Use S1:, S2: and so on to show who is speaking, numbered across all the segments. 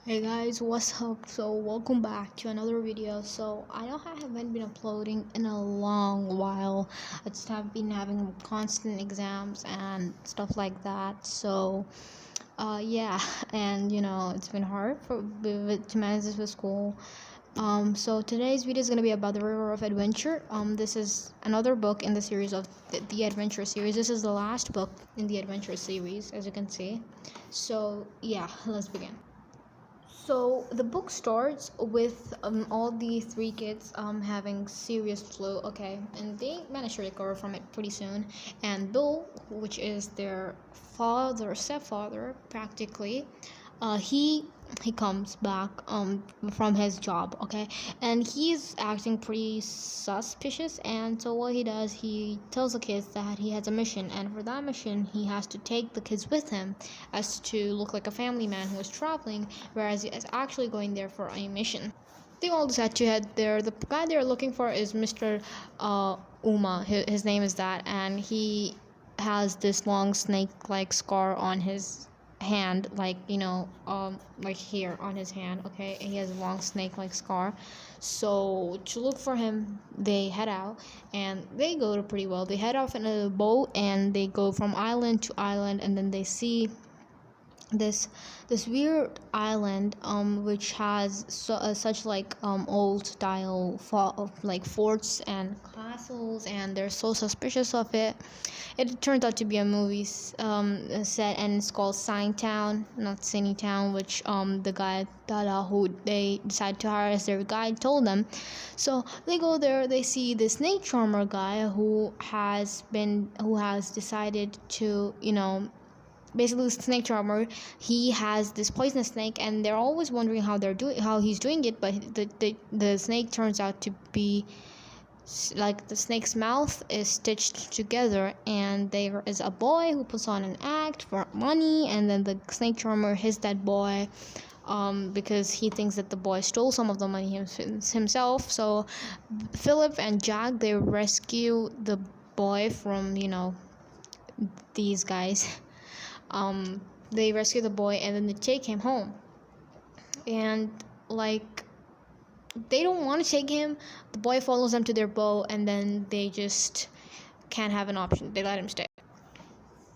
S1: Hey guys, what's up? So welcome back to another video. So I know I haven't been uploading in a long while. I just have been having constant exams and stuff like that. So yeah, and it's been hard to manage this with school. So today's video is gonna be about the River of Adventure. This is another book in the series of the Adventure series. This is the last book in the Adventure series, as you can see. So yeah, let's begin. So the book starts with all the three kids having serious flu, okay, and they manage to recover from it pretty soon. And Bill, which is their stepfather, practically, he comes back from his job, okay, and he's acting pretty suspicious. And so what he does, he tells the kids that he has a mission, and for that mission he has to take the kids with him as to look like a family man who is traveling, whereas he is actually going there for a mission. They all decide to head there. The guy they're looking for is Mr. Uma. His name is that, and he has this long snake-like scar on his hand, like here on his hand. Okay, he has a long snake-like scar. So to look for him, they head out, and they go to pretty well. They head off in a boat, and they go from island to island, and then they see this this weird island which has such like old style like forts and castles, and they're so suspicious of it. It turns out to be a movie set, and it's called Sign Town, not Cine Town, which the guy Dada, who they decide to hire as their guide, told them. So they go there, they see the snake charmer guy who has decided to basically snake charmer. He has this poisonous snake, and they're always wondering how he's doing it, but the snake turns out to be like the snake's mouth is stitched together, and there is a boy who puts on an act for money, and then the snake charmer hits that boy because he thinks that the boy stole some of the money himself. So Philip and Jack, they rescue the boy from these guys. They rescue the boy, and then they take him home, and like they don't want to take him. The boy follows them to their boat, and then they just can't have an option. They let him stay.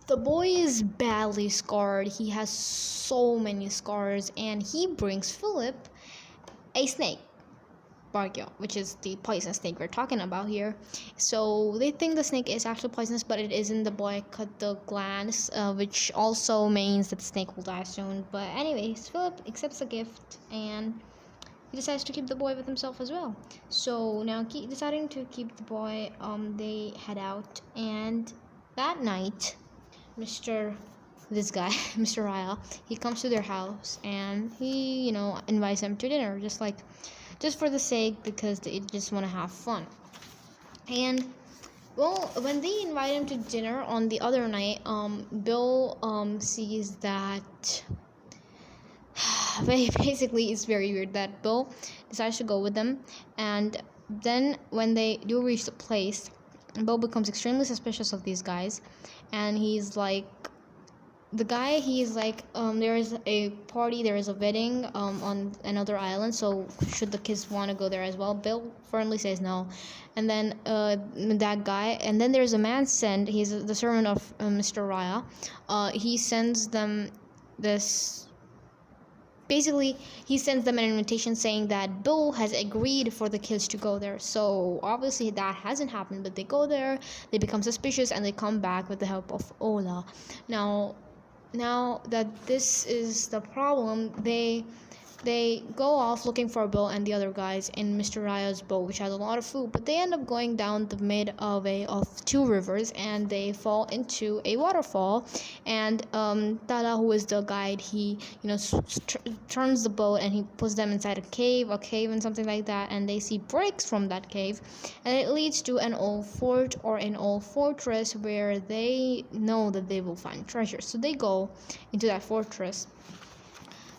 S1: The boy is badly scarred. He has so many scars, and he brings Philip a snake, Bargio, which is the poisonous snake we're talking about here. So they think the snake is actually poisonous, but it isn't. The boy cut the glands, which also means that the snake will die soon. But anyways, Philip accepts the gift, and he decides to keep the boy with himself as well. So now, deciding to keep the boy, they head out, and that night, this guy, Mr. Ryle, he comes to their house, and he, invites them to dinner, just for the sake, because they just want to have fun. And well, when they invite him to dinner on the other night, Bill sees that basically it's very weird that Bill decides to go with them. And then when they do reach the place, Bill becomes extremely suspicious of these guys, and he's like, there is a party, there is a wedding on another island, so should the kids want to go there as well? Bill firmly says no. And then that guy, and then there's a man sent, he's the servant of Mr. Raya. He sends them this basically he sends them an invitation saying that Bill has agreed for the kids to go there. So obviously that hasn't happened, but they go there, they become suspicious, and they come back with the help of Ola. Now that this is the problem, they go off looking for Bill and the other guys in Mr. Raya's boat, which has a lot of food, but they end up going down the mid of two rivers, and they fall into a waterfall. And Tala, who is the guide, he turns the boat, and he puts them inside a cave and something like that, and they see bricks from that cave, and it leads to an old fort or an old fortress where they know that they will find treasure. So they go into that fortress.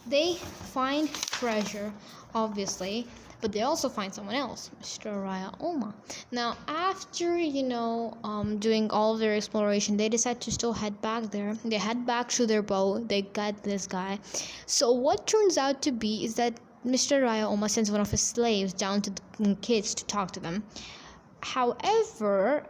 S1: They find treasure, obviously, but they also find someone else, Mr. Raya Oma. Now, after doing all of their exploration, they decide to still head back there. They head back to their boat. They get this guy. So what turns out to be is that Mr. Raya Oma sends one of his slaves down to the kids to talk to them. However,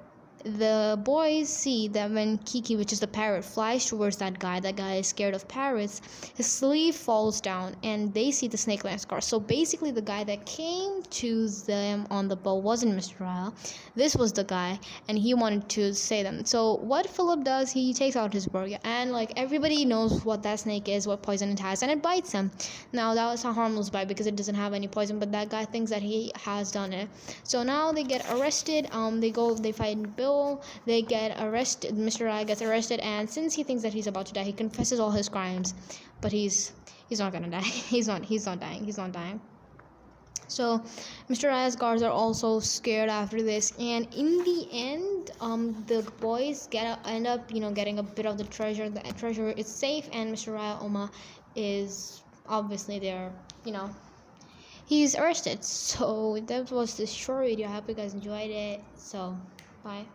S1: the boys see that when Kiki, which is the parrot, flies towards that guy is scared of parrots. His sleeve falls down and they see the snake line scar. So basically the guy that came to them on the boat wasn't Mr. Ryle. This was the guy, and he wanted to say them. So what Philip does, he takes out his bow, and like everybody knows what that snake is, what poison it has, and it bites him. Now that was a harmless bite because it doesn't have any poison, but that guy thinks that he has done it. So now they get arrested. They fight Bill. They get arrested. Mr. Raya gets arrested, and since he thinks that he's about to die, he confesses all his crimes, but he's not gonna die. He's not dying. So Mr. Raya's guards are also scared after this, and in the end, the boys end up getting a bit of the treasure. The treasure is safe, and Mr. Raya Oma is obviously there. He's arrested. So that was this short video. I hope you guys enjoyed it. So bye.